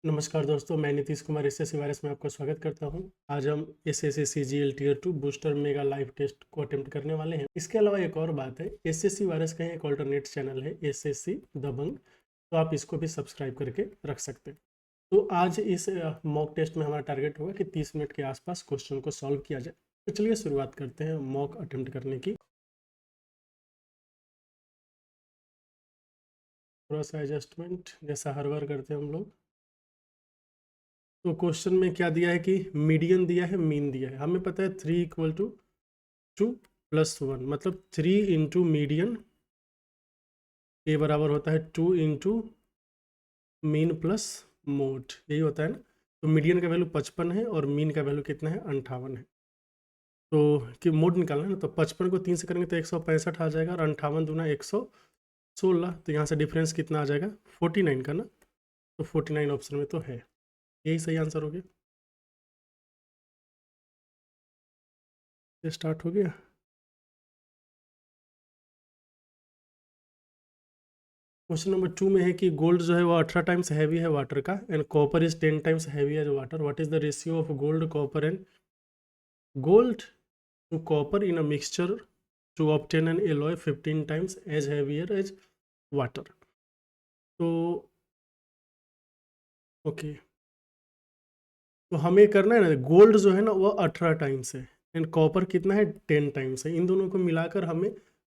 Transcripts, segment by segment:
नमस्कार दोस्तों, मैं नीतीश कुमार एसएससी वायरस में आपका स्वागत करता हूं। आज हम SSC CGL tier 2 booster mega live test को अटेम्प्ट करने वाले हैं। इसके अलावा एक और बात है, एसएससी वायरस का ही एक ऑल्टरनेट चैनल है एसएससी दबंग, तो आप इसको भी सब्सक्राइब करके रख सकते हैं। तो आज इस मॉक टेस्ट में हमारा टारगेट होगा कि 30 मिनट के आसपास क्वेश्चन को सॉल्व किया जाए। तो चलिए शुरुआत करते हैं मॉक अटेम्प्ट करने की। थोड़ा सा एडजस्टमेंट जैसा हर बार करते हैं हम लोग। तो क्वेश्चन में क्या दिया है कि मीडियन दिया है, मीन दिया है। हमें पता है 3 = 2 + 1, मतलब 3 इंटू मीडियन ए बराबर होता है 2 इंटू मीन प्लस मोड, यही होता है ना। तो मीडियन का वैल्यू 55 है और मीन का वैल्यू कितना है, 58 है। तो कि मोड निकालना है ना, तो 55 को 3 से करेंगे तो 165 आ जाएगा और 58 दूना 116। तो यहाँ से डिफरेंस कितना आ जाएगा, 49 का ना। तो 49 ऑप्शन में तो है, यही सही आंसर हो गया। ये स्टार्ट हो गया। क्वेश्चन नंबर 2 में है कि गोल्ड जो है वो 18 टाइम्स हैवी है वाटर का, and copper is 10 times heavy as water. What is the ratio of gold, copper and gold to copper in a mixture to obtain an alloy 15 times as heavier as water? तो okay, तो हमें करना है ना, gold जो है ना वो 18 टाइम्स है एंड कॉपर कितना है, 10 टाइम्स है। इन दोनों को मिलाकर हमें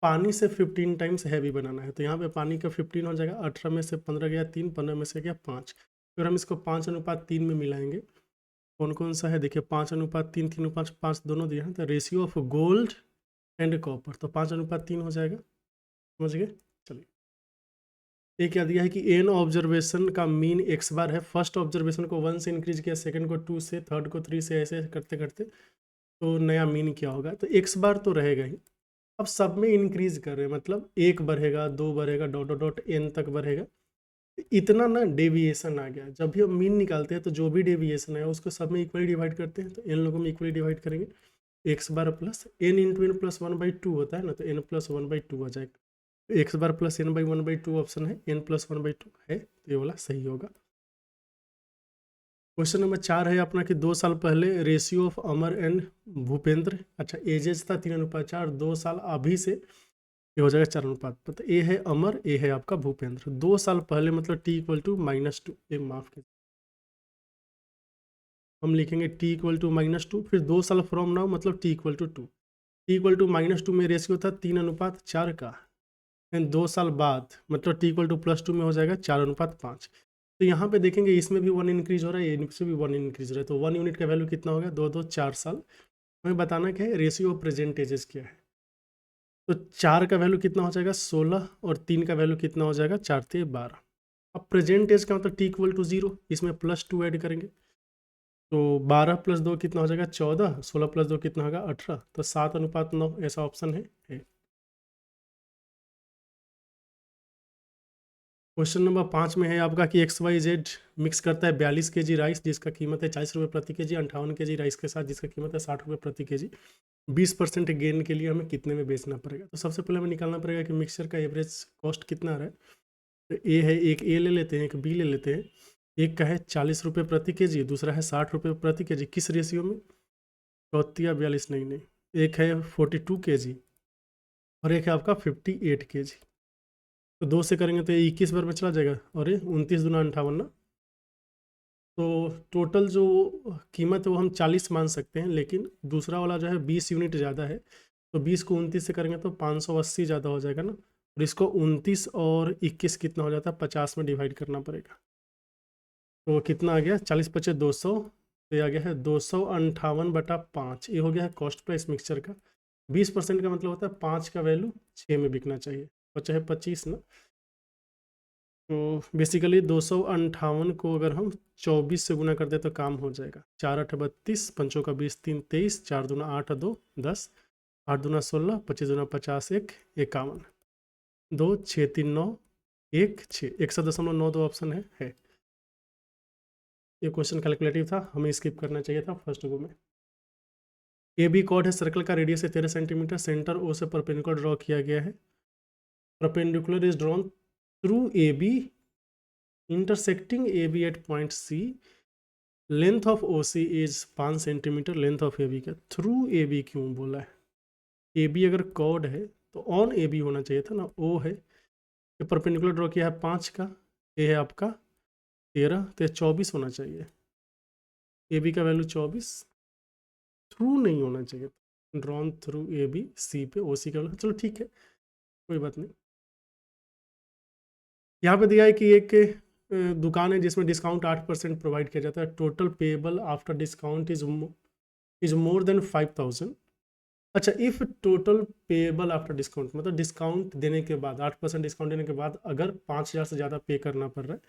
पानी से 15 टाइम्स हैवी बनाना है। तो यहाँ पे पानी का 15 हो जाएगा, 18 में से 15 गया 3, 15 में से गया 5। फिर हम इसको 5:3 में मिलाएंगे। कौन कौन सा है देखिए, 5:3, 3:5 दोनों दिया है। तो ratio of gold and copper, तो 5:3 हो जाएगा। समझ गए। चलिए, ये क्या दिया है कि एन ऑब्जर्वेशन का मीन एक्स बार है। फर्स्ट ऑब्जर्वेशन को 1 से इंक्रीज किया, सेकंड को 2 से, थर्ड को 3 से, ऐसे करते करते तो नया मीन क्या होगा, तो एक्स बार तो रहेगा ही। अब सब में इंक्रीज कर रहे हैं, मतलब 1 बढ़ेगा, 2 बढ़ेगा, डॉट डॉट डॉट एन तक बढ़ेगा। इतना ना डेविएशन आ गया। जब भी हम मीन निकालते हैं तो जो भी डेविएशन है उसको सब में इक्वली डिवाइड करते हैं। तो एन लोगों में इक्वली डिवाइड करेंगे, x bar plus n into n plus 1/2 होता है ना, तो एन प्लस 1/2 आ जाएगा। X bar plus n/1/2 option है, n प्लस 1/2 है, तो ये वाला सही होगा। क्वेश्चन नंबर 4 है अपना कि 2 साल पहले ratio of Amar and Bhupendra, अच्छा एजेस था 3:4, 2 साल अभी से ये हो जाएगा 4:5। तो ए है अमर, ए है आपका भूपेंद्र। 2 साल पहले मतलब t = -2, ये माफ कीजिए, हम लिखेंगे t = -2। फिर 2 साल फ्रॉम नाउ मतलब t = 2। t = -2 में रेशियो था 3:4 का, एंड 2 साल बाद मतलब t = +2 में हो जाएगा 4:5। तो यहाँ पे देखेंगे इसमें भी 1 इंक्रीज हो रहा है, इसमें भी 1 इंक्रीज हो रहा है। तो 1 यूनिट का वैल्यू कितना हो गया, 2 2 4 साल। हमें बताना क्या है, रेशियो ऑफ प्रेजेंट एजेस क्या है। तो 4 का वैल्यू कितना हो जाएगा, 16, और 3 का वैल्यू कितना हो जाएगा, 4 × 12। अब प्रेजेंट एज का मतलब t = 0, इसमें +2 ऐड करेंगे। तो 12 + 2 कितना हो जाएगा, 14, 16 + 2 कितना होगा, 18। तो 7:9 ऐसा ऑप्शन है। क्वेश्चन नंबर 5 में है आपका कि XYZ मिक्स करता है 42 kg राइस जिसका कीमत है 40 रुपये प्रति केजी, 58 kg राइस के साथ जिसका कीमत है 60 रुपये प्रति केजी। 20% गेन के लिए हमें कितने में बेचना पड़ेगा। तो सबसे पहले हमें निकालना पड़ेगा कि मिक्सचर का एवरेज कॉस्ट कितना आ रहा है। तो ए है, एक ए ले लेते हैं, एक बी ले लेते हैं। एक का है 40 रुपये प्रति केजी, दूसरा है 60 रुपये प्रति केजी। किस रेशियो में, 34 42, नहीं नहीं, एक है 42 kg और एक है आपका 58 kg। तो 2 से करेंगे तो ये 21 बार में चला जाएगा, और ये 29 दूना 58 ना। तो टोटल जो कीमत है वो हम 40 मान सकते हैं, लेकिन दूसरा वाला जो है 20 यूनिट ज़्यादा है। तो 20 को 29 से करेंगे तो 580 ज़्यादा हो जाएगा ना। और इसको 29 और 21 कितना हो जाता है, 50 में डिवाइड करना पड़ेगा। तो कितना आ गया, 40 × 5 = 200। तो ये आ गया है 258/5। ये हो गया है कॉस्ट प्राइस मिक्सचर का। 20% का मतलब होता है 5 का वैल्यू 6 में बिकना चाहिए, और चाहे 25 ना। तो बेसिकली 258 को अगर हम 24 से गुना कर दे तो काम हो जाएगा। 4 8 32, 5 का 20, 3 23, 4 दूना 8 2 10, 8 दूना 16, 25 दूना 50, 1 51, 2 6 3 9 1 6, 100.92 ऑप्शन है। ये क्वेश्चन कैलकुलेटिव था, हमें स्किप करना चाहिए था फर्स्ट गो में। ए बी कॉर्ड है, सर्कल का रेडियस है 13 सेंटीमीटर, सेंटर ओ से परपेंडिकुलर ड्रॉ किया गया है। Perpendicular is drawn through A B intersecting A B at point C, length of O C is 5 centimetre, length of A B का through A B क्यों बोला है? A B अगर cord है तो ऑन ए बी होना चाहिए था ना, ओ है, ये परपेंडिकुलर ड्रॉ किया है 5 का, ए है आपका 13, तो 24 होना चाहिए, ए बी का वैल्यू 24, थ्रू नहीं होना चाहिए, drawn through A B C पे ओ सी का वैल्यू, चलो ठीक है कोई बात नहीं। यहाँ पे दिया है कि एक दुकान है जिसमें डिस्काउंट 8% प्रोवाइड किया जाता है, total payable after discount is more than 5000। अच्छा, if total payable after discount मतलब डिस्काउंट देने के बाद 8% डिस्काउंट देने के बाद अगर 5000 से ज़्यादा पे करना पड़ रहा है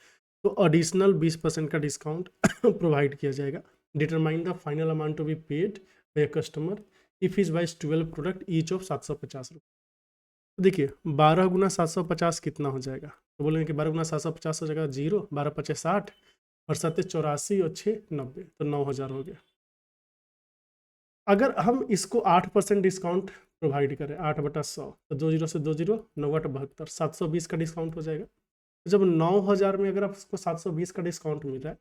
तो एडिशनल 20% का डिस्काउंट प्रोवाइड किया जाएगा। Determine the final amount to be paid by customer if is buys 12 product each of 750 रुपये। देखिए 12 गुना 750 कितना हो जाएगा, तो बोलेंगे कि 12 गुना 750 हो जाएगा 0, 12 पचे 60 और 7 84 और 6 90, तो 9000 हो गया। अगर हम इसको 8% डिस्काउंट प्रोवाइड करें 8/100 तो 2 जीरो से 2 जीरो 9/72 720 का डिस्काउंट हो जाएगा। जब 9000 में अगर आपको 720 का डिस्काउंट मिल रहा है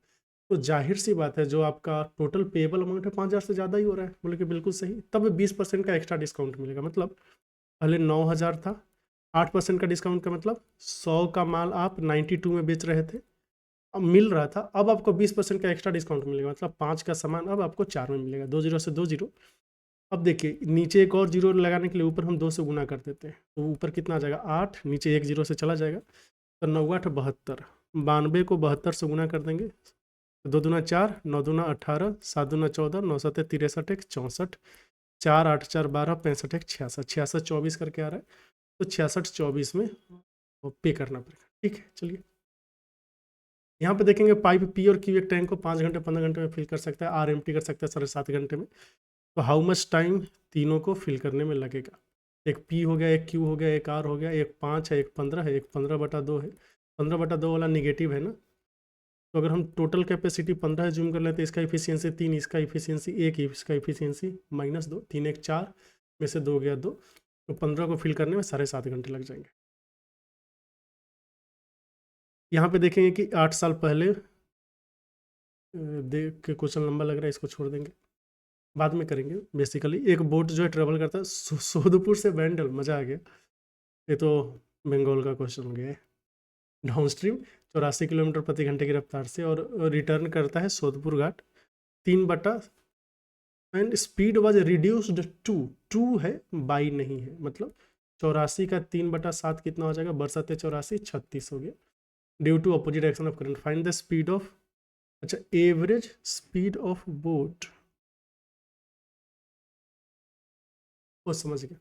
तो जाहिर सी बात है जो आपका टोटल पेबल अमाउंट है 5000 से ज़्यादा ही हो रहा है, बोले कि बिल्कुल सही, तब 20% का एक्स्ट्रा डिस्काउंट मिलेगा। मतलब पहले 9000 था, 8% का डिस्काउंट का मतलब 100 का माल आप 92 में बेच रहे थे, अब मिल रहा था, अब आपको 20% का एक्स्ट्रा डिस्काउंट मिलेगा, मतलब 5 का सामान अब आपको 4 में मिलेगा, 2 जीरो से 2 जीरो। अब देखिए नीचे एक और जीरो लगाने के लिए ऊपर हम 2 से गुना कर देते हैं, तो ऊपर कितना आ जाएगा 8, नीचे एक जीरो से चला जाएगा, तो 9×8 = 72, 92 को 72 से गुना कर देंगे, 2 दूना 4, 9 दूना 18, 7 दूना 14, 9 7 63 एक 64, 4 8 4 12 65 एक 66, 66 24 करके आ रहा है, तो 66 24 में पे करना पड़ेगा। ठीक है, चलिए यहाँ पे देखेंगे पाइप पी और क्यू एक टैंक को 5 घंटे 15 घंटे में फिल कर सकता है, आर एम्प्टी कर सकता है 7.5 घंटे में, तो हाउ मच टाइम तीनों को फिल करने में लगेगा? एक पी हो गया, एक क्यू हो गया, एक आर हो गया, एक 5 है, एक 15 है, एक 15/2 है, 15/2 वाला निगेटिव है ना, तो अगर हम टोटल कैपेसिटी 15 जूम कर लेते हैं, इसका इफिशियंसी 3, इसका इफिशियंसी 1, इसका इफिशियंसी -2, 3 1 4 में से 2 गया 2, तो 15 को फिल करने में 7.5 घंटे लग जाएंगे। यहाँ पे देखेंगे कि 8 साल पहले देख के क्वेश्चन लंबा लग रहा है, इसको छोड़ देंगे, बाद में करेंगे। बेसिकली एक बोट जो है ट्रेवल करता है सोदपुर से बैंडल, मज़ा आ गया, ये तो बंगाल का क्वेश्चन हो गया है। डाउन स्ट्रीम 84 किलोमीटर प्रति घंटे की रफ्तार से और रिटर्न करता है Sodepur Ghat 3 and speed was reduced to है, बाई नहीं है, मतलब 84 का 3/7 कितना हो जाएगा, बरसाते 84 36 हो गया, due to opposite direction of current, find the speed of, अच्छा एवरेज स्पीड ऑफ बोट, वो समझ गया,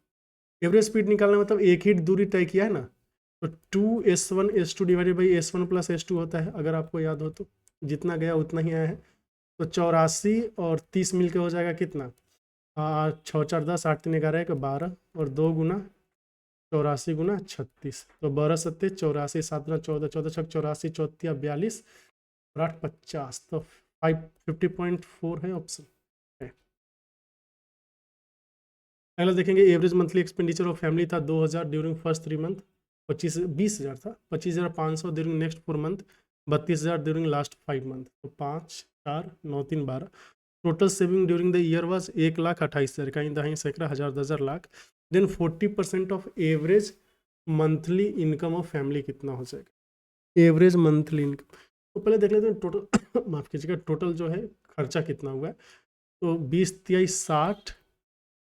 एवरेज स्पीड निकालना मतलब एक ही दूरी तय किया है ना, तो 2s1 s2 divided by s1 + s2 होता है, अगर आपको याद हो तो, जितना गया उतना ही आया है, तो 84 और 30 मिल के हो जाएगा कितना, 6 4 10 8 3 11 1 12 और 2 गुना 84 गुना 36, तो 12 7 84, 7 गुना 14, 14 6 84, 34 42 और 8 50, तो 50.4 है ऑप्शन। अगला देखेंगे average monthly expenditure of family था 2000 ड्यूरिंग फर्स्ट 3 मंथ, 20,000 था, 25,500 during next 4 month, 32,000 during last 5 month, तो 5 4 9 3 12, total saving during the year was 1,28,000, कहीं दहीं सैकड़ा हज़ार 10,000 lakh, then 40% of average monthly income of family कितना हो जाएगा, एवरेज मंथली इनकम, तो पहले देख लेते हैं टोटल माफ़ कीजिएगा, टोटल जो है खर्चा कितना हुआ है, तो 20 23 60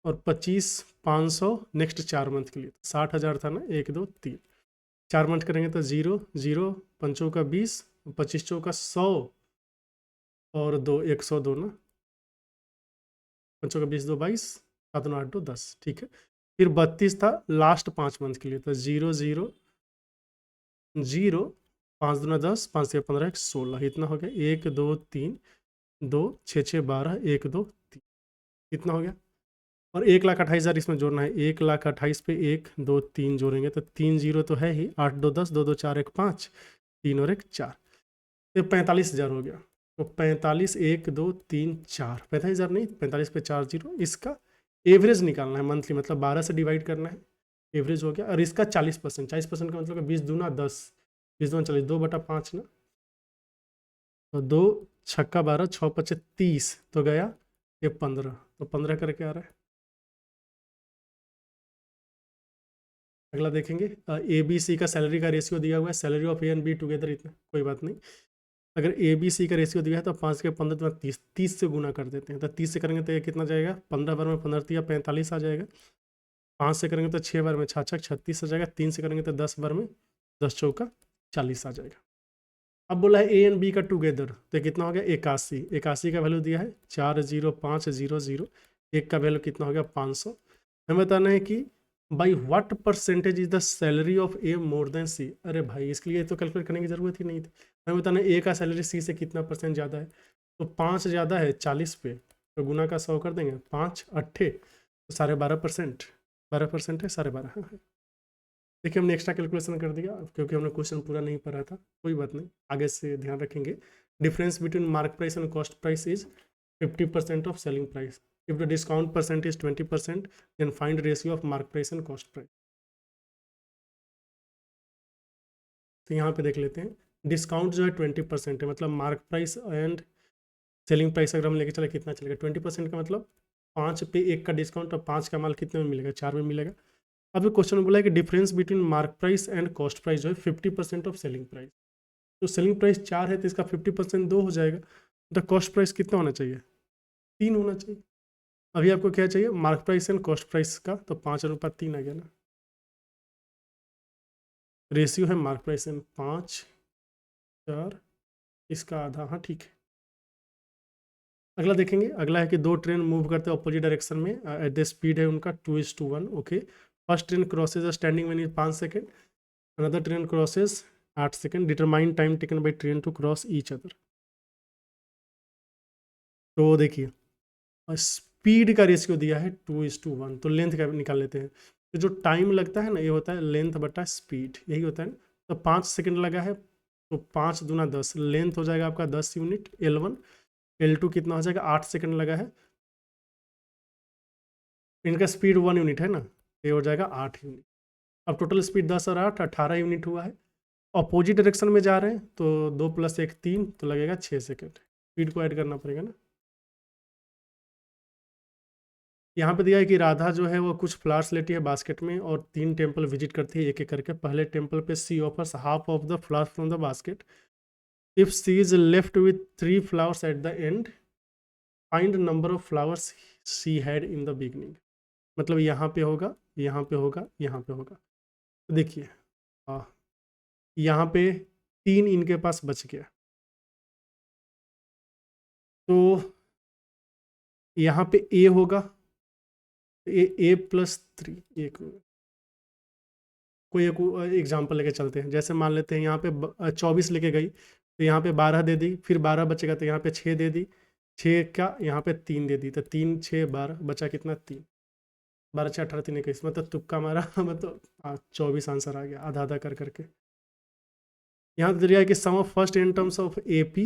और 25 500 नेक्स्ट 4 मंथ के लिए, 60,000 था ना, 1 2 3 4 मंथ करेंगे तो 0 0 5 का 20, 25 का 100 और 2 102 ना, 5 का 20 2 22, 7 9 8 2 10, ठीक है, फिर 32 था लास्ट 5 मंथ के लिए, तो 0 0 0 5 दूना 10, 5 से 15 1 16, इतना हो गया, 1 2 3 2 6 6 12 1 2 3, इतना हो गया, और 1,28,000 इसमें जोड़ना है, 1,28,000 पे 1 2 3 जोड़ेंगे तो 3 जीरो तो है ही, 8 2 10, 2 2 4 1 5, 3 और 1 4, तो 45,000 हो गया, तो 45 1 2 3 4, 45,000 नहीं, 45 पे 4 जीरो, इसका एवरेज निकालना है मंथली, मतलब 12 से डिवाइड करना है, एवरेज हो गया, और इसका 40%, 40% का मतलब 20 दूना 10, 20 दूना 40, 2/5 ना, तो 2 छक्का 12 6 पचे 30 तो गया ये 15, तो 15 करके आ रहा है। अगला देखेंगे ए बी सी का सैलरी का रेशियो दिया हुआ है, salary of A and be together इतना, कोई बात नहीं। अगर ए बी सी का रेशियो दिया है तो 5 के 15 तो 30, 30 से गुना कर देते हैं, तो 30 से करेंगे तो ये कितना जाएगा, 15 बार में 15 या 45 आ जाएगा। 5 से करेंगे तो 6 बार में 6 36 आ जाएगा। 3 से करेंगे तो 10 बार में 10 चौका 40 आ जाएगा। अब बोला है ए एंड बी का टुगेदर, तो कितना हो गया 81। 81 का वैल्यू दिया है 40500, एक का वैल्यू कितना हो गया 500। हमें बताना है कि by what percentage is the salary of A more than C. अरे भाई इसके लिए तो कैलकुलेट करने की जरूरत ही नहीं थी। हमें बताना है ए का सैलरी सी से कितना परसेंट ज़्यादा है, तो 5 ज़्यादा है 40 पे, तो गुना का 100 कर देंगे, 5 अट्ठे तो 12.5%, 12% है 12.5 है। देखिए हमने एक्स्ट्रा कैलकुलेशन कर दिया क्योंकि हमने क्वेश्चन पूरा नहीं पढ़ा था, कोई बात नहीं, आगे से ध्यान रखेंगे। Difference between mark price and cost price is 50% of selling price. If the discount percent is 20%, then find ratio of mark price and cost price. तो यहाँ पे देख लेते हैं, डिस्काउंट जो है 20% है, मतलब mark price and selling price अगर हम लेके चले कितना चलेगा 20% का मतलब 5 पे 1 का डिस्काउंट, और 5 का माल कितने में मिलेगा 4 में मिलेगा। अब क्वेश्चन में बोला है कि difference between mark price and cost price जो है 50% ऑफ सेलिंग प्राइस। तो सेलिंग प्राइस 4 है तो इसका 50% 2 हो जाएगा, तो कॉस्ट प्राइस कितना होना चाहिए 3 होना चाहिए। अभी आपको क्या चाहिए mark price and cost price का, तो 5:3 आ गया ना। रेशियो है मार्क प्राइस एंड 5 4, इसका आधा, हाँ ठीक है। अगला देखेंगे, अगला है कि दो ट्रेन मूव करते हैं अपोजिट डायरेक्शन में, एट द स्पीड है उनका 2:1। Okay, first train crosses standing when is 5 second, another train crosses 8 second, determine time taken by train to cross each other. तो देखिए स्पीड का रेशियो दिया है 2:1, तो लेंथ का निकाल लेते हैं। तो जो टाइम लगता है ना ये होता है लेंथ बटा स्पीड, यही होता है ना। तो 5 सेकेंड लगा है, तो 5 दूना 10, लेंथ हो जाएगा आपका 10 यूनिट L1। L2 कितना हो जाएगा 8 सेकेंड लगा है, इनका स्पीड 1 यूनिट है ना, ये हो जाएगा 8 यूनिट। अब टोटल स्पीड 10 और 8 18 यूनिट हुआ है। अपोजिट डायरेक्शन में जा रहे हैं तो 2 + 1 3, तो लगेगा 6 सेकेंड। स्पीड को ऐड करना पड़ेगा ना। यहाँ पे दिया है कि राधा जो है वो कुछ फ्लावर्स लेती है बास्केट में और 3 टेम्पल विजिट करती है एक एक करके। पहले टेम्पल पे she offers half of the flowers from the basket. If she is left with 3 flowers at the end, find number of flowers she had in the beginning. मतलब यहाँ पे होगा, यहाँ पे होगा, यहाँ पे होगा। तो देखिए यहाँ पे 3 इनके पास बच गया, तो यहाँ पे ए होगा, ए +3। एक कोई एक एग्जाम्पल लेके चलते हैं, जैसे मान लेते हैं यहाँ पे 24 लेके गई, तो यहाँ पे 12 दे दी, फिर 12 बचेगा तो यहाँ पे 6 दे दी, 6 का यहाँ पे 3 दे दी, तो 3 6 12 बचा कितना 3, 12 6 18 3 21, मतलब तुक्का मारा मतलब 24 आंसर आ गया आधा आधा कर करके। यहाँ तो दिया है कि sum of first in terms of A P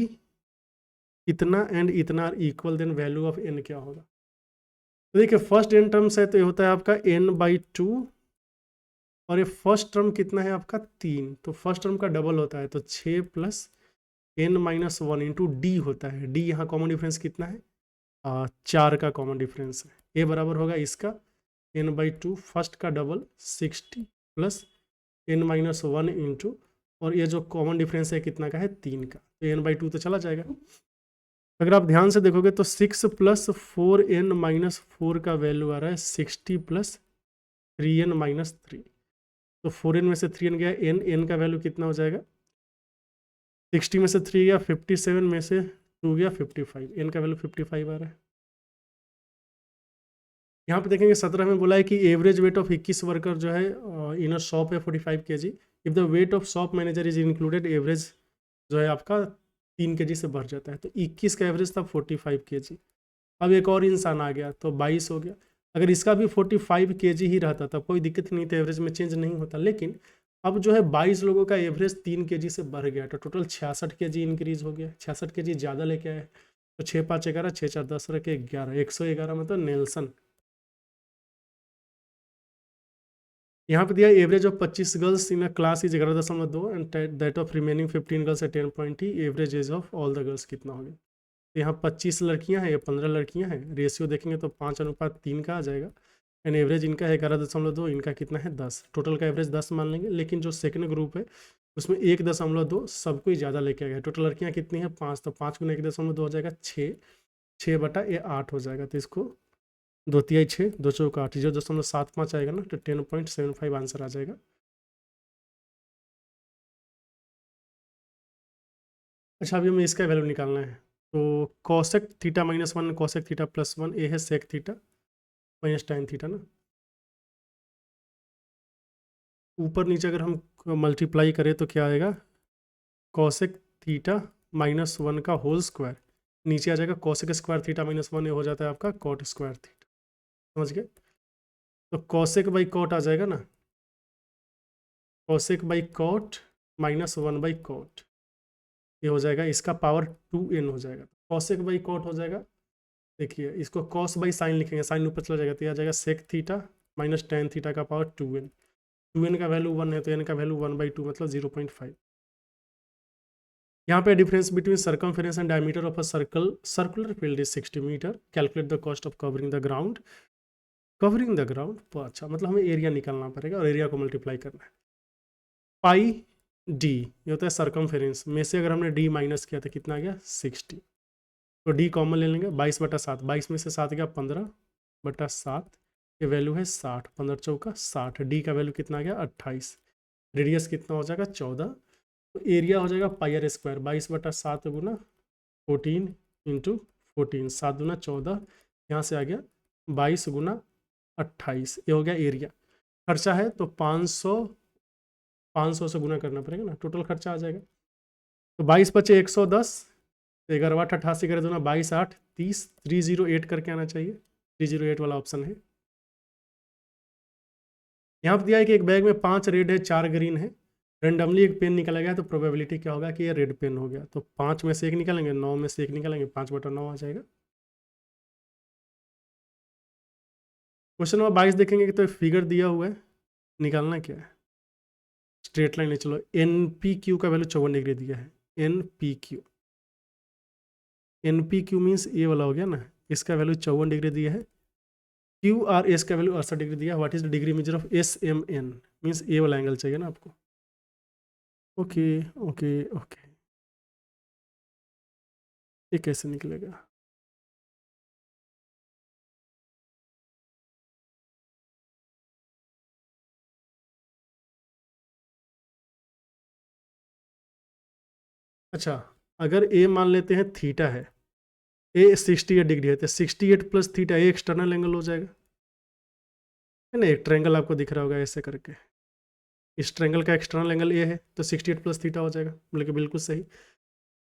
इतना एंड इतना are equal, then value of n क्या होगा। तो देखिए फर्स्ट इन टर्म्स है तो ये होता है आपका n/2, और ये फर्स्ट टर्म कितना है आपका 3, तो फर्स्ट टर्म का डबल होता है, तो 6 + n-1 इंटू डी होता है। डी यहाँ कॉमन डिफरेंस कितना है 4 का कॉमन डिफरेंस है। ए बराबर होगा इसका n/2 फर्स्ट का डबल 60 + n-1 इंटू, और ये जो कॉमन डिफरेंस है कितना का है 3 का, तो n/2 तो चला जाएगा। अगर आप ध्यान से देखोगे तो 6 + 4n-4 का वैल्यू आ रहा है 60 + 3n-3, तो 4n में से 3n गया, n का वैल्यू कितना हो जाएगा 60 में से 3 गया 57 में से 2 गया 55, n का वैल्यू 55 आ रहा है। यहाँ पे देखेंगे 17 में बोला है कि एवरेज वेट ऑफ 21 वर्कर जो है इन अ शॉप है 45 kg। If the weight of shop manager is included, average जो है आपका 3 kg से बढ़ जाता है, तो 21 का एवरेज था 45 kg। अब एक और इंसान आ गया तो 22 हो गया। अगर इसका भी 45 kg ही रहता तब कोई दिक्कत नहीं थी, एवरेज में चेंज नहीं होता, लेकिन अब जो है 22 लोगों का एवरेज 3 kg से बढ़ गया, तो टोटल 66 kg इंक्रीज हो गया। 66 kg ज़्यादा लेके आए, तो 6 5 11 6 4 10 रखे 11, 111 मतलब नेल्सन यहाँ पे दिया average of 25 girls in a class is 11.2 and that of remaining 15 girls at 10.3, average age of all the girls कितना हो गया। तो यहाँ 25 लड़कियाँ हैं या 15 लड़कियाँ हैं, रेशियो देखेंगे तो 5:3 का आ जाएगा, एंड एवरेज इनका है 11.2, इनका कितना है 10, टोटल का एवरेज 10 मान लेंगे। लेकिन जो सेकंड ग्रुप है उसमें 1.2 सबको ही ज़्यादा लेके आ गया। टोटल लड़कियाँ कितनी है 5, तो 5 गुना 1.2 हो जाएगा 6, 6/8 हो जाएगा। तो इसको 2 × 6 2 × 8 0.75 आएगा ना, तो 10.75 आंसर आ जाएगा। अच्छा अभी हमें इसका वैल्यू निकालना है। तो कॉसेक थीटा -1 कॉसेक थीटा +1, ए है sec theta minus tan theta ना। ऊपर नीचे अगर हम मल्टीप्लाई करें तो क्या आएगा, कॉसेक थीटा -1 का होल स्क्वायर, नीचे आ जाएगा कॉसेक स्क्वायर थीटा -1, ये हो जाता है आपका कॉट स्क्वायर थीटा। समझ गए। तो कॉसेक बाई कॉट आ जाएगा ना, कॉसेक बाई कॉट -1/कॉट, ये हो जाएगा, इसका पावर 2n हो जाएगा। कॉसेक बाई कॉट हो जाएगा, देखिए इसको कॉस बाई साइन लिखेंगे, साइन ऊपर चला जाएगा, तो ये आ जाएगा sec theta minus tan theta का पावर 2n, 2n का वैल्यू 1 है तो n का वैल्यू 1/2 मतलब 0.5। यहाँ पे difference between circumference and diameter of a circular field is 60 metre, calculate the cost of covering the ground. Covering the ground तो अच्छा मतलब हमें एरिया निकालना पड़ेगा और एरिया को मल्टीप्लाई करना है। पाई डी ये होता है सर्कमफेरेंस में से, अगर हमने डी माइनस किया तो कितना आ गया 60, तो डी कॉमन ले लेंगे, 22/7, 22 में से 7 गया 15/7, ये वैल्यू है 60, 15 चौका 60, डी का वैल्यू कितना आ गया 28, रेडियस कितना हो जाएगा 14, तो एरिया हो जाएगा πr², 22/7 गुना 14 × 14, 7 दूना 14, यहाँ से आ गया 22 गुना 28, ये हो गया एरिया। खर्चा है तो 500 से गुना करना पड़ेगा ना, टोटल खर्चा आ जाएगा। तो 22 बचे 110, 11 8 88 करे दूना 22 8 30, 308 करके आना चाहिए, 308 वाला ऑप्शन है। यहाँ पर दिया है कि एक बैग में 5 रेड है 4 ग्रीन है, रेंडमली एक पेन निकाला गया, तो प्रोबेबिलिटी क्या होगा कि ये रेड पेन हो गया। तो 5 में से 1 निकालेंगे, 9 में से 1 निकालेंगे, 5/9 आ जाएगा। क्वेश्चन नंबर 22 देखेंगे कि तो फिगर दिया हुआ है, निकालना क्या है, स्ट्रेट लाइन है। चलो NPQ का वैल्यू 54 डिग्री दिया है, NPQ मीन्स ये वाला हो गया ना, इसका वैल्यू 54 डिग्री दिया है। QRS का वैल्यू 68 डिग्री दिया है। What is the degree measure of SMN, means ये वाला एंगल चाहिए ना आपको। ओके ओके ओके, ये कैसे निकलेगा। अच्छा अगर ए मान लेते हैं थीटा है, ए 68 डिग्री है, तो 68 + थीटा ए एक्सटर्नल एंगल हो जाएगा, है ना। एक ट्रायंगल आपको दिख रहा होगा ऐसे करके, इस ट्रायंगल का एक्सटर्नल एंगल ए है, तो 68 + थीटा हो जाएगा, मतलब कि बिल्कुल सही।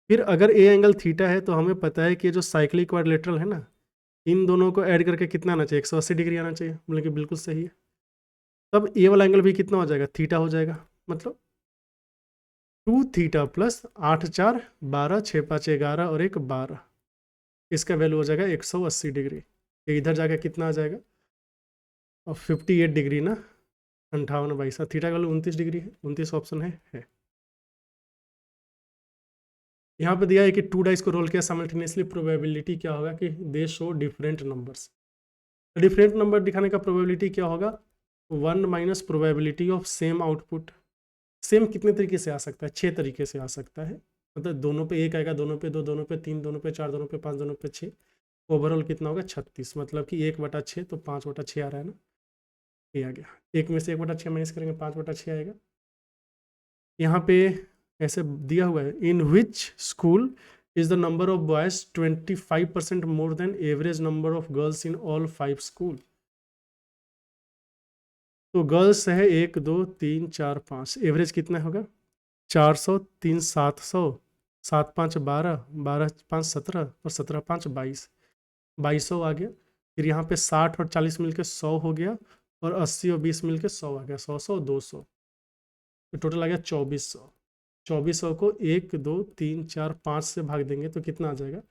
फिर अगर ए एंगल थीटा है तो हमें पता है कि जो साइक्लिक क्वाड्रिलेटरल है ना, इन दोनों को ऐड करके कितना आना चाहिए, 180 डिग्री आना चाहिए, मतलब कि बिल्कुल सही है। तब ए वाला एंगल भी कितना हो जाएगा, थीटा हो जाएगा, मतलब 2 थीटा + 8 4 12, 6 5 11 और 1 12, इसका वैल्यू हो जाएगा 180 डिग्री। ये इधर जाकर कितना आ जाएगा, और 58 डिग्री ना, 58/22, थीटा का वैल्यू 29 डिग्री है, 29 ऑप्शन है। यहाँ पे दिया है कि 2 डाइस को रोल किया साइमल्टेनियसली, प्रोबेबिलिटी क्या होगा कि दे show different numbers. Different number दिखाने का प्रोबेबिलिटी क्या होगा, 1 - probability of same output. Same कितने तरीके से आ सकता है, 6 तरीके से आ सकता है, मतलब दोनों पे 1 आएगा, दोनों पे 2, दोनों पे 3, दोनों पे 4, दोनों पे 5, दोनों पे 6, ओवरऑल कितना होगा 36, मतलब कि 1/6, तो 5/6 आ रहा है ना, ये आ गया। 1 में से 1/6 माइनस करेंगे, 5/6 आएगा। यहाँ पे ऐसे दिया हुआ है, in which school is the number of boys 25% more than average number of girls in all 5 school. तो गर्ल्स है 1 2 3 4 5, एवरेज कितना होगा 400, 3 700, 7 5 12, 12 5 17 और 17 5 22, 2200 आ गया। फिर यहाँ पे 60 और 40 मिलके 100 हो गया, और 80 और 20 मिलके 100 आ गया, 100 200, तो टोटल आ गया 2400। 2400 को 1 2 3 4 5 से भाग देंगे तो कितना आ जाएगा,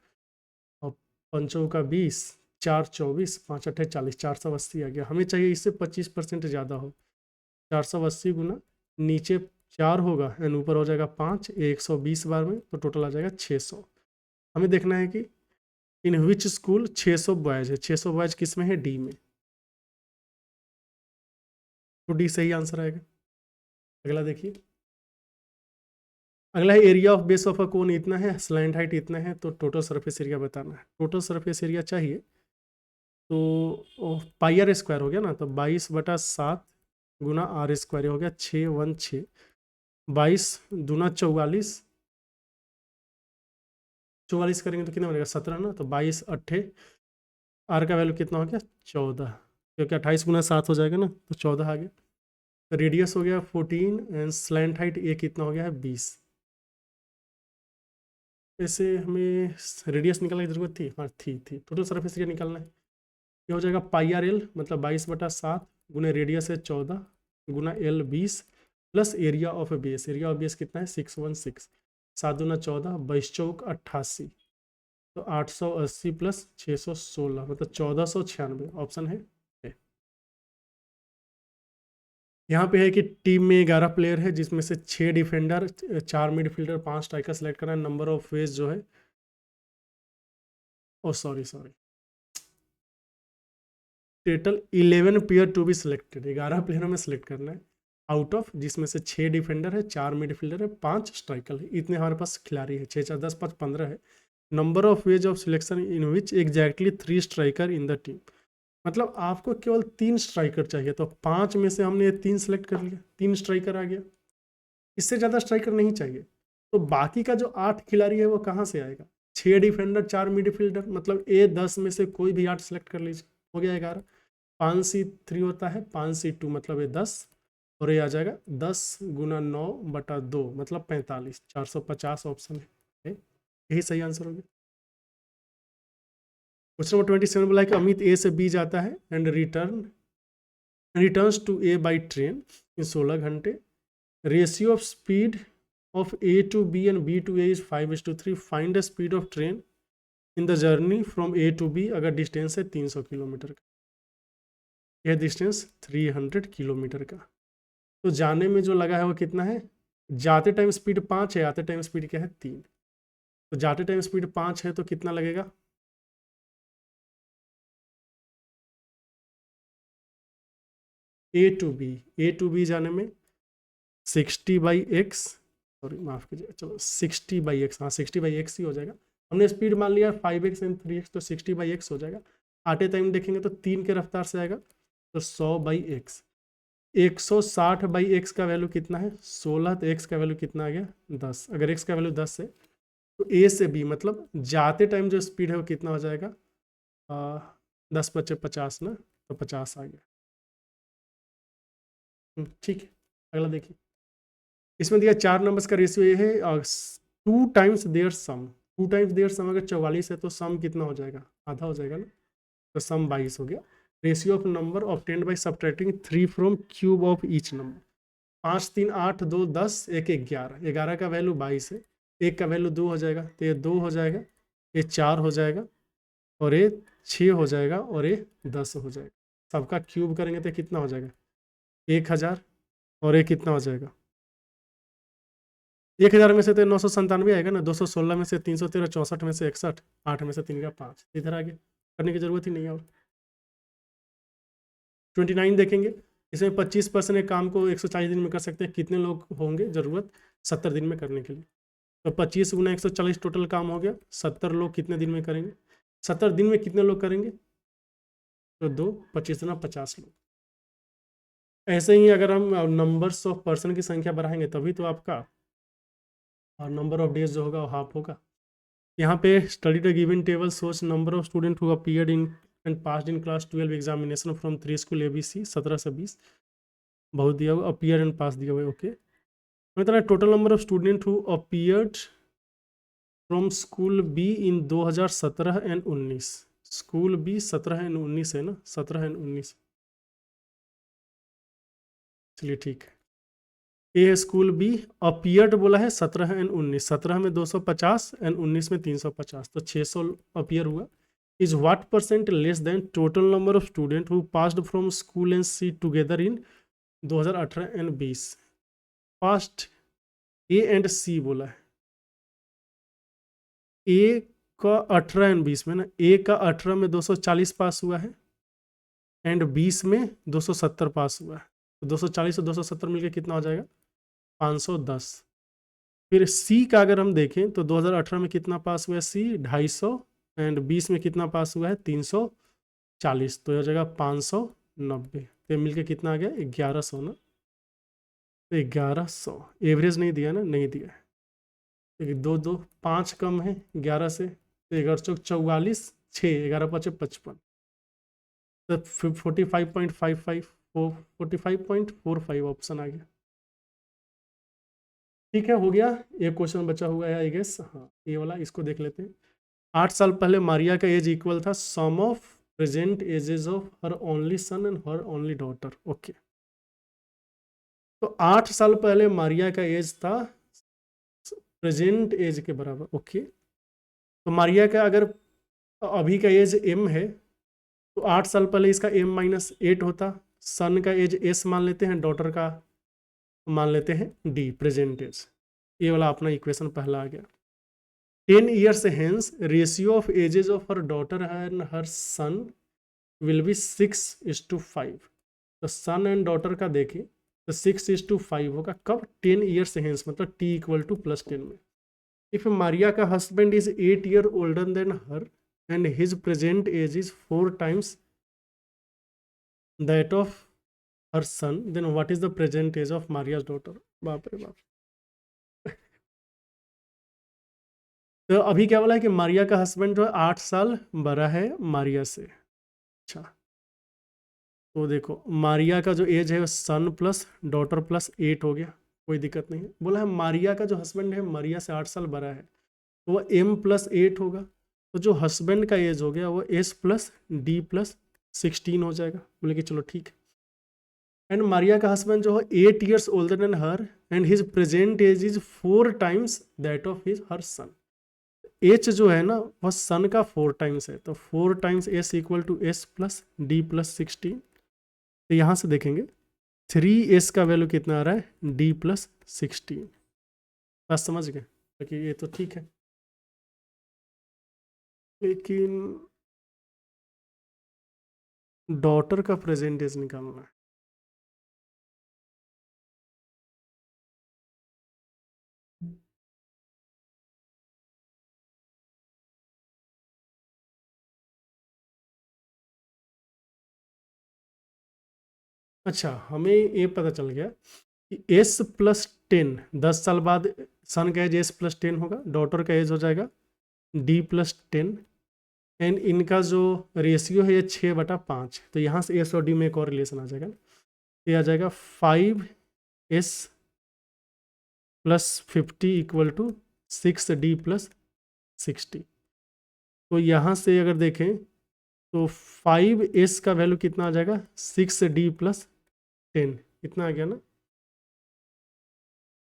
और 5 का 20, 4 24, 5 8 40, 480 आ गया। हमें चाहिए इससे 25% ज़्यादा हो, 480 गुना नीचे 4 होगा एंड ऊपर हो जाएगा 5, 120 बार में, तो टोटल आ जाएगा 600। हमें देखना है कि इन विच स्कूल 600 बॉयज है, 600 बॉयज किस में है, डी में, तो डी सही आंसर आएगा। अगला देखिए, अगला है area of base of a cone इतना है, स्लैंट हाइट इतना है, तो टोटल सरफेस एरिया बताना है। टोटल सरफेस एरिया चाहिए तो पाई आर स्क्वायर हो गया ना, तो 22/7 गुना आर स्क्वायर हो गया 616, 22 दूना 44, 44 करेंगे तो कितना बनेगा 17 ना, तो 22 अट्ठे आर का वैल्यू कितना हो गया 14, क्योंकि 28 गुना 7 हो जाएगा ना, तो 14 आ गया। रेडियस हो गया 14 एंड स्लैंट हाइट ए कितना हो गया है 20। ऐसे हमें रेडियस निकालने की जरूरत थी, हाँ थी। टोटल सरफेस एरिया निकालना है, ये हो जाएगा पाई आर एल, मतलब 22/7 गुना रेडियस है 14 गुना L 20 plus area of base, area of base कितना है 616, 7 दूना 14, 22 चौक 88, तो 880 प्लस 616 मतलब 1496, ऑप्शन है। यहाँ पे है कि टीम में 11 प्लेयर है, जिसमें से 6 डिफेंडर, 4 मिडफील्डर, 5 स्ट्राइकर सेलेक्ट करना है। नंबर ऑफ वेज जो है, oh sorry total 11 players to be selected, 11 प्लेयरों में सेलेक्ट करना है आउट ऑफ, जिसमें से 6 डिफेंडर है, 4 मिडफील्डर है, 5 स्ट्राइकर है, इतने हमारे पास खिलाड़ी है। 6 4 10 5 15 है। Number of ways of selection in which exactly 3 striker in the team, मतलब आपको केवल 3 स्ट्राइकर चाहिए, तो 5 में से हमने 3 सेलेक्ट कर लिया, 3 स्ट्राइकर आ गया, इससे ज़्यादा स्ट्राइकर नहीं चाहिए। तो बाकी का जो 8 खिलाड़ी है वो कहाँ से आएगा, 6 डिफेंडर 4 मिडफील्डर, मतलब ए 10 में से कोई भी 8 सेलेक्ट कर लीजिए, हो गया 11। 5C3 होता है, 5C2 मतलब ये 10, और ये आ जाएगा 10 गुना 9/2 मतलब 45, 450 ऑप्शन है, यही सही आंसर हो गया। क्वेश्चन नंबर 27 बोला है कि अमित ए से बी जाता है and returns to A by train in 16 घंटे। Ratio of speed of A to B and B to A is 5:3. Find the speed of train in the journey from A to B अगर distance है 300 kilometre का, यह distance 300 kilometre का। तो जाने में जो लगा है वो कितना है, जाते टाइम स्पीड 5 है, आते टाइम स्पीड क्या है 3, तो जाते टाइम स्पीड 5 है तो कितना लगेगा, ए टू बी जाने में 60/x, सॉरी माफ कीजिए, चलो 60/x, हाँ 60/x ही हो जाएगा। हमने स्पीड मान लिया 5x एंड 3x, तो 60/x हो जाएगा। आते टाइम देखेंगे तो 3 के रफ्तार से आएगा, तो 100/x, 160/x का वैल्यू कितना है 16, तो x का वैल्यू कितना आ गया 10। अगर x का वैल्यू 10 है तो a से b मतलब जाते टाइम जो स्पीड है वो कितना हो जाएगा, 10 बचे 50 ना, तो 50 आ गया। ठीक है, अगला देखिए, इसमें दिया 4 नंबर्स का रेशियो ये है, 2 times their sum, 2 times their sum अगर 44 है तो सम कितना हो जाएगा, आधा हो जाएगा ना, तो सम 22 हो गया। Ratio of number obtained by subtracting 3 from cube of each number, 5 3 8 2 10 1 11, 11 का वैल्यू 22 है, 1 का वैल्यू 2 हो जाएगा, तो ये 2 हो जाएगा, ये 4 हो जाएगा, और ये 6 हो जाएगा, और ये 10 हो जाएगा। सबका क्यूब करेंगे तो कितना हो जाएगा 1000, और ये कितना हो जाएगा 1000 में से तो 997 आएगा ना, 216 में से 313, 64 में से 61, 8 में से 3 का 5, इधर आगे करने की जरूरत ही नहीं है। और 29 देखेंगे, इसमें 25% काम को 140 दिन में कर सकते हैं, कितने लोग होंगे ज़रूरत 70 दिन में करने के लिए, तो 25 गुना 140 टोटल काम हो गया, 70 लोग कितने दिन में करेंगे, 70 दिन में कितने लोग करेंगे, तो 2 25 गुना 50 लोग। ऐसे ही अगर हम नंबर्स ऑफ पर्सन की संख्या बढ़ाएंगे तभी तो आपका और नंबर ऑफ डेज जो होगा वो हाफ होगा। यहाँ पे study the given table shows number of student who appeared in and passed in class 12 examination from 3 school ABC, 17 से 20 बहुत दिया हुआ, अपीयर एंड पास दिया हुआ है, ओके। मतलब total number of student who appeared from school B in 2017 and 19, school B 17 and 19 है ना, 17 एंड 19, चलिए ठीक है। ए स्कूल बी अपीयर्ड बोला है 17 एंड 19, 17 में 250 एंड 19 में 350, तो 600 अपीयर हुआ। Is what percent less than total number of student who passed from school and C together in 2018 and 20। First A and C बोला है, ए का 18 एंड 20 में ना, ए का 18 में 240 पास हुआ है एंड 20 में 270 पास हुआ है, तो 240 और 270 मिलकर कितना हो जाएगा 510। फिर सी का अगर हम देखें तो 2018 में कितना पास हुआ है सी 250 एंड 20 में कितना पास हुआ है 340, तो हो जाएगा 590। तो मिलके कितना आ गया 1100 ना, तो 1100 एवरेज नहीं दिया ना, नहीं दिया है, तो 2 5 कम है 11 से, तो 1144 6 11 5 55, तो 45.55 45.45 ऑप्शन आ गया। ठीक है, हो गया। एक क्वेश्चन बचा हुआ है आई गेस, हाँ ये वाला, इसको देख लेते हैं। 8 साल पहले मारिया का एज इक्वल था sum of present ages of her only son and her only daughter. Okay, तो 8 साल पहले मारिया का एज था प्रेजेंट एज के बराबर। ओके, तो मारिया का अगर अभी का एज m है तो 8 साल पहले इसका m-8 होता, सन का एज s मान लेते हैं, डॉटर का मान लेते हैं d प्रेजेंट एज। ये वाला अपना इक्वेशन पहला आ गया। 10 years hence ratio of ages of her daughter and her son will be 6:5। तो सन एंड डॉटर का देखें तो 6:5 होगा कब 10 years hence, मतलब t इक्वल टू +10 में। इफ मारिया का husband is 8 year older than her and his present age is 4 times that of her son, then what is the present age of Maria's daughter? बाप रे बाप। तो अभी क्या बोला है कि मारिया का हस्बैंड जो है 8 साल बड़ा है मारिया से। अच्छा, तो देखो मारिया का जो एज है सन प्लस डॉटर प्लस 8 हो गया, कोई दिक्कत नहीं है। बोला है मारिया का जो हस्बैंड है मारिया से 8 साल बड़ा है, तो वो m+8 होगा, तो जो हस्बैंड का एज हो गया वो s+d+16 हो जाएगा। बोले कि चलो ठीक है। एंड मारिया का हस्बैंड जो है 8 years older than her and his present age is 4 times that of his her son. एच जो है ना वह सन का 4 टाइम्स है, तो 4 times s equal to s+d+16। तो यहाँ से देखेंगे 3s का वैल्यू कितना आ रहा है d+16। बस समझ गए कि ये तो ठीक है, लेकिन डॉटर का प्रेजेंट एज निकालना है। अच्छा, हमें ये पता चल गया कि s+10 10 साल बाद सन का एज s+10 होगा, डॉटर का एज हो जाएगा d+10 एंड इनका जो रेशियो है ये 6/5, तो यहाँ से s और d में एक और रिलेशन आ जाएगा, ये आ जाएगा 5s+50 इक्वल टू 6d+60। तो यहाँ से अगर देखें तो 5s का वैल्यू कितना आ जाएगा 6d+10, इतना आ गया ना।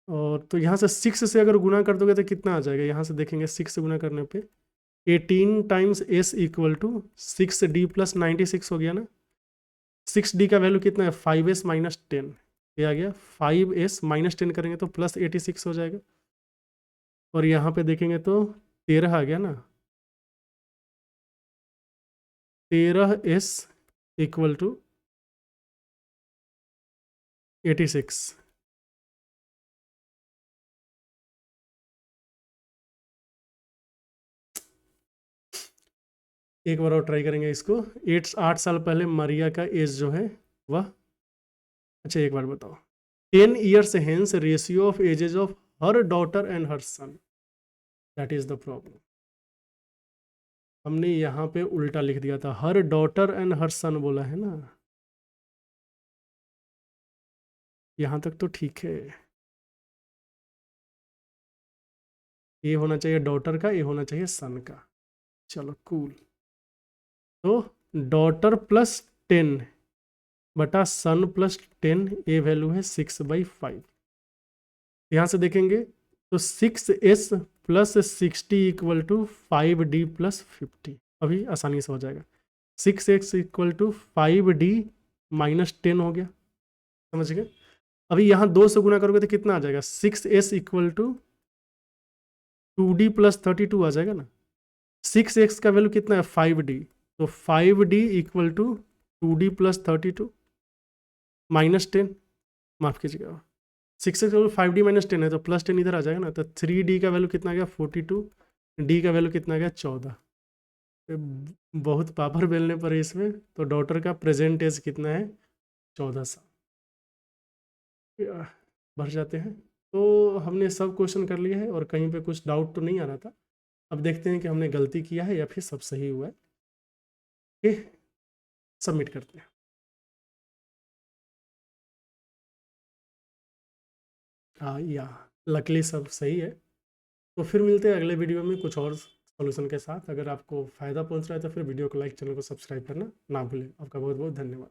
और तो यहाँ से 6 से अगर गुना कर दोगे तो कितना आ जाएगा, यहाँ से देखेंगे 6 से गुना करने पे 18 times s equal to 6d+96 हो गया ना। 6d का वैल्यू कितना है 5s-10, ये आ गया 5s-10 करेंगे तो +86 हो जाएगा। और यहाँ पे देखेंगे तो 13 आ गया ना, 13s इक्वल टू 86। एक बार और ट्राई करेंगे इसको। 8 साल पहले मारिया का एज जो है वह, अच्छा एक बार बताओ 10 years hence ratio of ages of her daughter and her son, that is the problem. हमने यहाँ पे उल्टा लिख दिया था, हर डॉटर एंड हर सन बोला है ना, यहाँ तक तो ठीक है। ये होना चाहिए डॉटर का, ये होना चाहिए सन का। चलो कूल। तो डॉटर +10 बटा सन +10, ये वैल्यू है 6/5। यहाँ से देखेंगे तो 6s+60 इक्वल टू 5d+50, अभी आसानी से हो जाएगा। 6x इक्वल टू 5d-10 हो गया, समझ गए। अभी यहाँ 2 से गुना करोगे तो कितना आ जाएगा, 6s equal to 2d plus 32 आ जाएगा ना। 6x का वैल्यू कितना है 5d, तो 5d equal to 2d plus 32 minus 10, माफ कीजिएगा 6x का वैल्यू 5d माइनस 10 है तो प्लस 10 इधर आ जाएगा ना, तो 3d का वैल्यू कितना आ गया 42, d का वैल्यू कितना आ गया 14। बहुत पापड़ बेलने पर है इसमें, तो डॉटर का प्रेजेंट एज कितना है 14 साल। बढ़ जाते हैं। तो हमने सब क्वेश्चन कर लिया है और कहीं पे कुछ डाउट तो नहीं आ रहा था। अब देखते हैं कि हमने गलती किया है या फिर सब सही हुआ है। ठीक, सबमिट करते हैं। हाँ या लकली सब सही है। तो फिर मिलते हैं अगले वीडियो में कुछ और सॉल्यूशन के साथ। अगर आपको फ़ायदा पहुंच रहा है तो फिर वीडियो को लाइक, चैनल को सब्सक्राइब करना ना भूलें। आपका बहुत बहुत धन्यवाद।